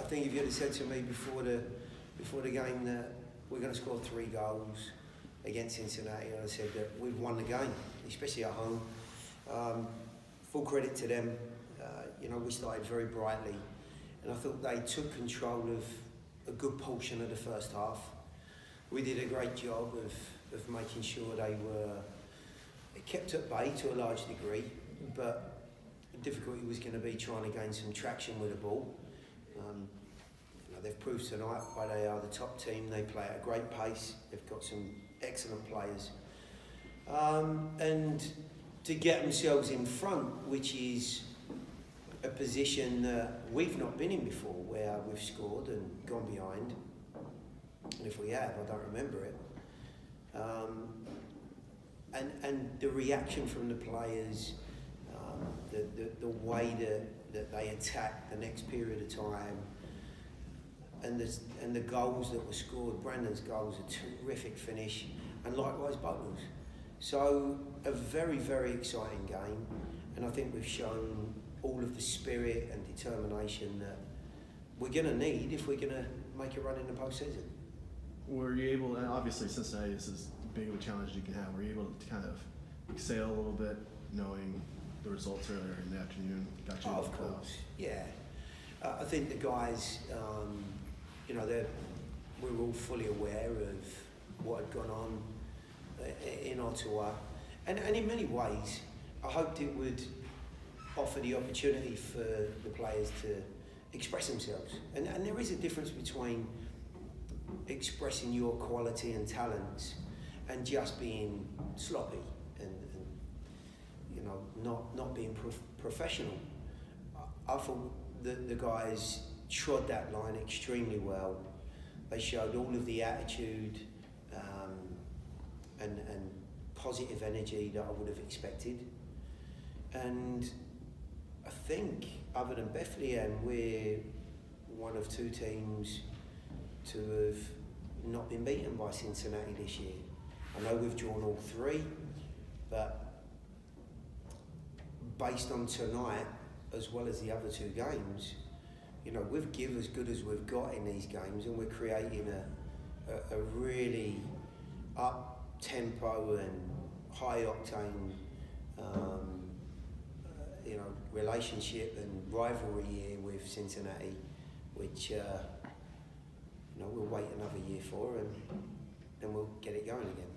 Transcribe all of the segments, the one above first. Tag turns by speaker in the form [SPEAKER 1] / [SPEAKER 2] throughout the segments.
[SPEAKER 1] think if you'd have said to me before the game that we're going to score 3 goals against Cincinnati, I'd have said that we've won the game, especially at home. Full credit to them. We started very brightly, and I thought they took control of a good portion of the first half. We did a great job of making sure they were kept at bay to a large degree, but the difficulty was going to be trying to gain some traction with the ball. They've proved tonight why they are the top team. They play at a great pace. They've got some excellent players. And to get themselves in front, which is a position that we've not been in before, where we've scored and gone behind. And if we have, I don't remember it. And the reaction from the players, the way that they attack the next period of time, and the goals that were scored. Brandon's goal was a terrific finish, and likewise Butler's. So a very, very exciting game, and I think we've shown all of the spirit and determination that we're going to need if we're going to make a run in the postseason.
[SPEAKER 2] Were you able, and obviously Cincinnati is as big of a challenge as you can have, were you able to kind of exhale a little bit knowing the results earlier in the afternoon? Got you
[SPEAKER 1] of course, yeah. I think the guys, we were all fully aware of what had gone on in Ottawa. And in many ways, I hoped it would offer the opportunity for the players to express themselves. And there is a difference between expressing your quality and talents and just being sloppy and not being professional. I thought that the guys trod that line extremely well. They showed all of the attitude and positive energy that I would have expected. And I think, other than Bethlehem, we're one of 2 teams to have not been beaten by Cincinnati this year. I know we've drawn all 3, but based on tonight, as well as the other 2 games, we've given as good as we've got in these games, and we're creating a really up-tempo and high-octane relationship and rivalry here with Cincinnati, which we'll wait another year for, and then we'll get it going again.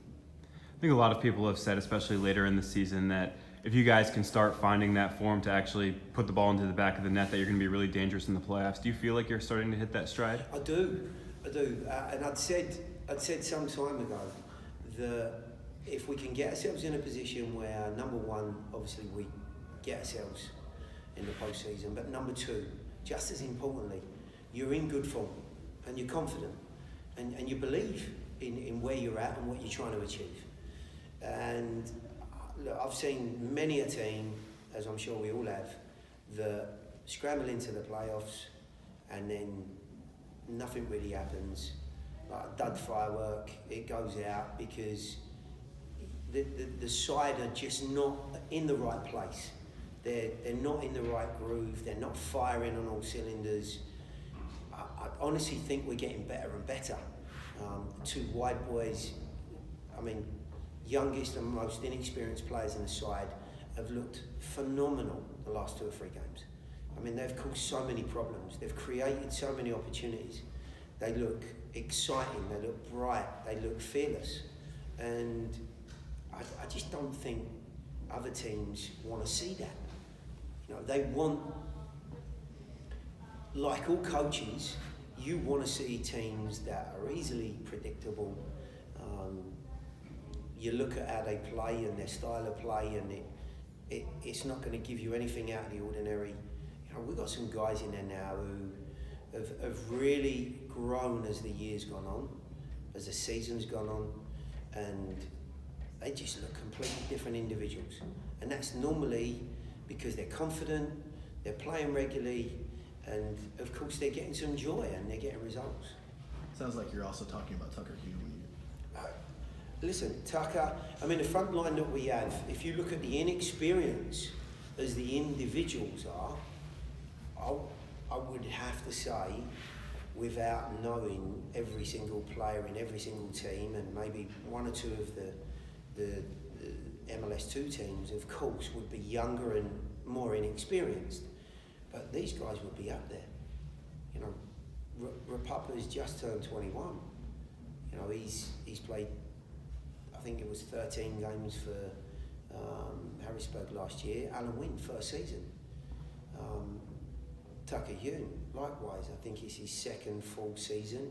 [SPEAKER 3] I think a lot of people have said, especially later in the season, that if you guys can start finding that form to actually put the ball into the back of the net, that you're going to be really dangerous in the playoffs. Do you feel like you're starting to hit that stride?
[SPEAKER 1] I do. And I'd said some time ago that if we can get ourselves in a position where, number one, obviously we get ourselves in the postseason, but number 2, just as importantly, you're in good form and you're confident and you believe in where you're at and what you're trying to achieve. And look, I've seen many a team, as I'm sure we all have, that scramble into the playoffs and then nothing really happens. Like a dud firework, it goes out because the side are just not in the right place. They're not in the right groove. They're not firing on all cylinders. I honestly think we're getting better and better. 2 wide boys, youngest and most inexperienced players in the side, have looked phenomenal the last 2 or 3 games. They've caused so many problems. They've created so many opportunities. They look exciting. They look bright. They look fearless. And I just don't think other teams want to see that. They want, like all coaches, you want to see teams that are easily predictable. You look at how they play and their style of play, and it's not going to give you anything out of the ordinary. We've got some guys in there now who have really grown as the year's gone on, as the season's gone on, and they just look completely different individuals. And that's normally because they're confident, they're playing regularly, and of course they're getting some joy and they're getting results.
[SPEAKER 2] Sounds like you're also talking about Tucker Hugh when you...
[SPEAKER 1] Listen, Tucker, the front line that we have, if you look at the inexperience as the individuals are, I would have to say, without knowing every single player in every single team, and maybe one or two of the MLS2 teams, of course, would be younger and more inexperienced. But these guys would be up there. You know, Rapapa's just turned 21. You know, he's played, I think it was 13 games for Harrisburg last year. Alan Wynn, first season. Tucker Yoon, likewise, I think it's his second full season.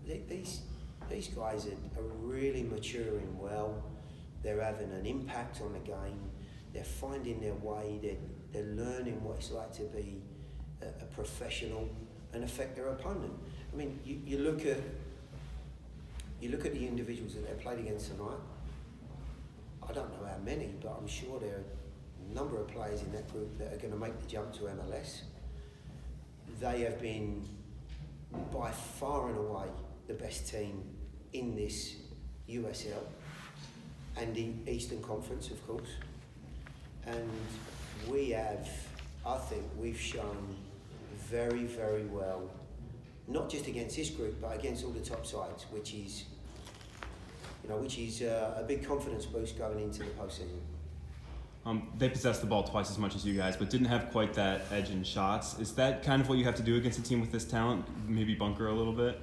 [SPEAKER 1] These guys are really maturing well. They're having an impact on the game. They're finding their way. They're learning what it's like to be a professional and affect their opponent. I mean, you look at the individuals that they played against tonight. I don't know how many, but I'm sure there are a number of players in that group that are going to make the jump to MLS. They have been by far and away the best team in this USL and the Eastern Conference, of course. And we have, I think we've shown very, very well, not just against this group, but against all the top sides, which is a big confidence boost going into the postseason.
[SPEAKER 3] They possessed the ball twice as much as you guys, but didn't have quite that edge in shots. Is that kind of what you have to do against a team with this talent? Maybe bunker a little bit?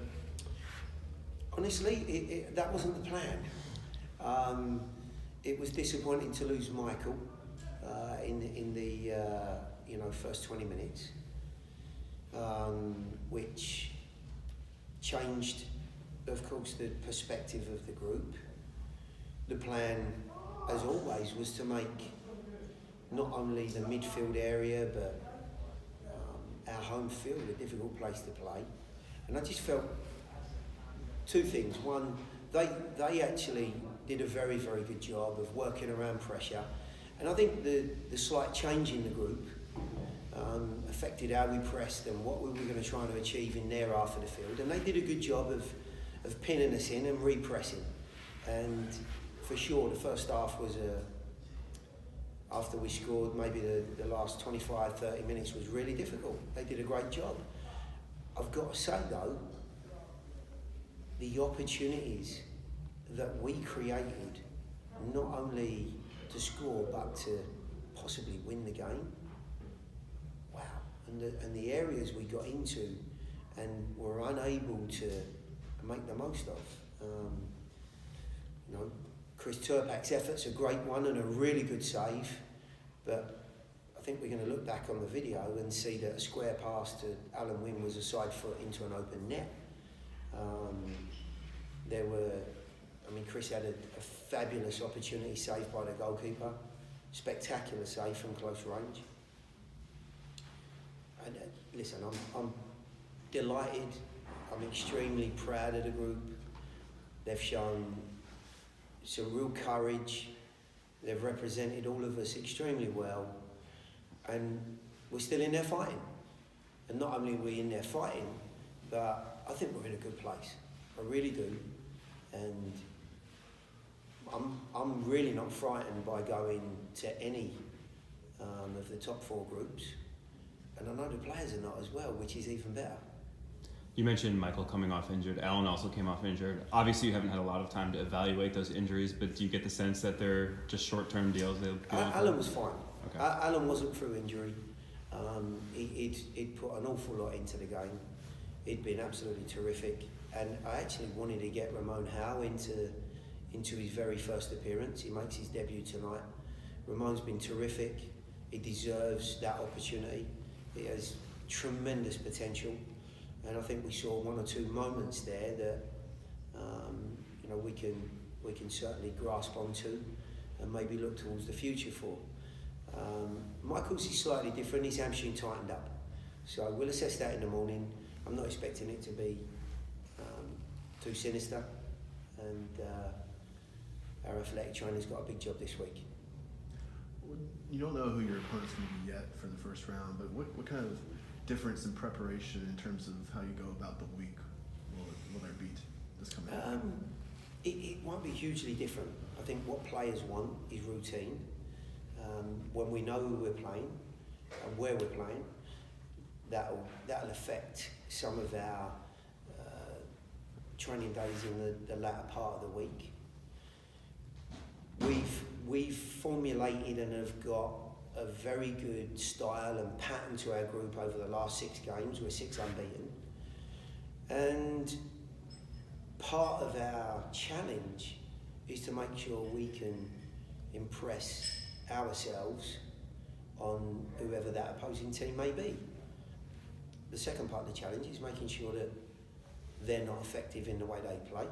[SPEAKER 1] Honestly, that wasn't the plan. It was disappointing to lose Michael in the first 20 minutes, which changed, of course, the perspective of the group. The plan, as always, was to make not only the midfield area but our home field a difficult place to play. And I just felt two things. One, they actually did a very, very good job of working around pressure. And I think the slight change in the group affected how we pressed and what we were going to try to achieve in their half of the field. And they did a good job of pinning us in and repressing. And for sure, the first half was after we scored, maybe the last 25, 30 minutes was really difficult. They did a great job. I've got to say though, the opportunities that we created, not only to score but to possibly win the game, wow. And the areas we got into and were unable to make the most of. Chris Turpak's effort's a great one and a really good save, but I think we're going to look back on the video and see that a square pass to Alan Wynn was a side foot into an open net. Chris had a fabulous opportunity saved by the goalkeeper, spectacular save from close range. And listen, I'm delighted. I'm extremely proud of the group. They've shown some real courage. They've represented all of us extremely well, and we're still in there fighting. And not only are we in there fighting, but I think we're in a good place. I really do. And I'm really not frightened by going to any of the top four groups. And I know the players are not as well, which is even better.
[SPEAKER 3] You mentioned Michael coming off injured. Alan also came off injured. Obviously, you haven't had a lot of time to evaluate those injuries, but do you get the sense that they're just short-term deals?
[SPEAKER 1] Alan was fine.
[SPEAKER 3] Okay.
[SPEAKER 1] Alan wasn't through injury. He'd put an awful lot into the game. He'd been absolutely terrific. And I actually wanted to get Ramon Howe into his very first appearance. He makes his debut tonight. Ramon's been terrific. He deserves that opportunity. He has tremendous potential. And I think we saw one or two moments there that we can certainly grasp onto and maybe look towards the future for. Michael's is slightly different. His hamstring tightened up, so we'll assess that in the morning. I'm not expecting it to be too sinister, and our athletic trainer's got a big job this week.
[SPEAKER 2] You don't know who your opponent's going to be yet for the first round, but what kind of difference in preparation in terms of how you go about the week will there be this coming up?
[SPEAKER 1] It won't be hugely different. I think what players want is routine. When we know who we're playing and where we're playing, that'll affect some of our training days in the latter part of the week. We've formulated and have got a very good style and pattern to our group over the last 6 games. We're 6 unbeaten. And part of our challenge is to make sure we can impress ourselves on whoever that opposing team may be. The second part of the challenge is making sure that they're not effective in the way they play,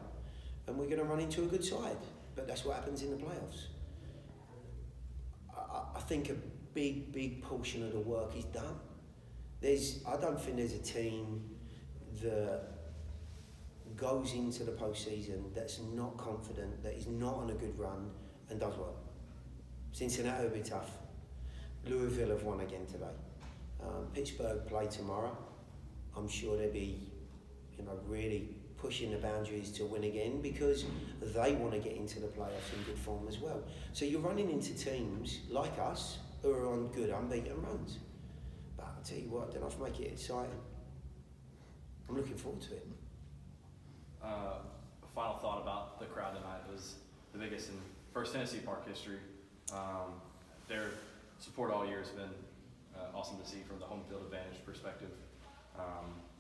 [SPEAKER 1] and we're going to run into a good side, but that's what happens in the playoffs. I think a big portion of the work is done. I don't think there's a team that goes into the postseason that's not confident, that is not on a good run and does well. Cincinnati will be tough. Louisville have won again today. Pittsburgh play tomorrow. I'm sure they'll be, really pushing the boundaries to win again because they want to get into the playoffs in good form as well. So you're running into teams like us who are on good unbeaten runs. But I'll tell you what, then I'll make it exciting. I'm looking forward to it.
[SPEAKER 4] A final thought about the crowd tonight. It was the biggest in post-Cincy Park history. Their support all year has been awesome to see from the home field advantage perspective.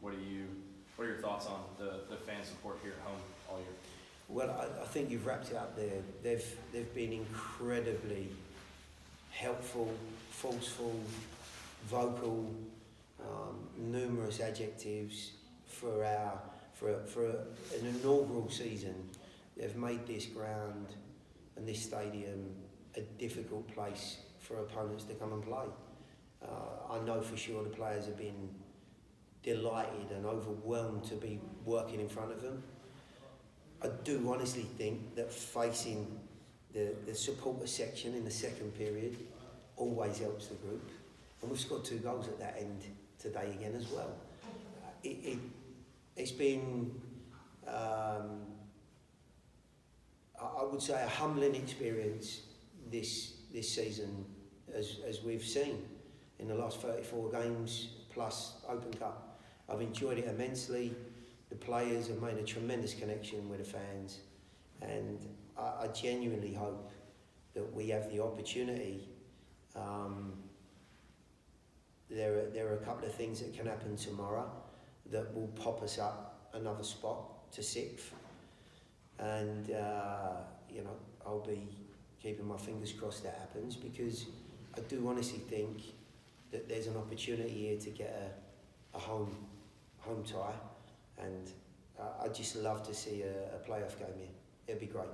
[SPEAKER 4] What are your thoughts on the fan support here at home all year?
[SPEAKER 1] Well, I think you've wrapped it up there. They've been incredibly helpful, forceful, vocal, numerous adjectives for an inaugural season. They've made this ground and this stadium a difficult place for opponents to come and play. I know for sure the players have been delighted and overwhelmed to be working in front of them. I do honestly think that facing the supporter section in the second period always helps the group. And we've scored 2 goals at that end today again as well. It's been, I would say, a humbling experience this season as we've seen in the last 34 games plus Open Cup. I've enjoyed it immensely. The players have made a tremendous connection with the fans, and I genuinely hope that we have the opportunity. There are a couple of things that can happen tomorrow that will pop us up another spot to 6th, and I'll be keeping my fingers crossed that happens, because I do honestly think that there's an opportunity here to get a home tie, and I'd just love to see a playoff game here. It'd be great.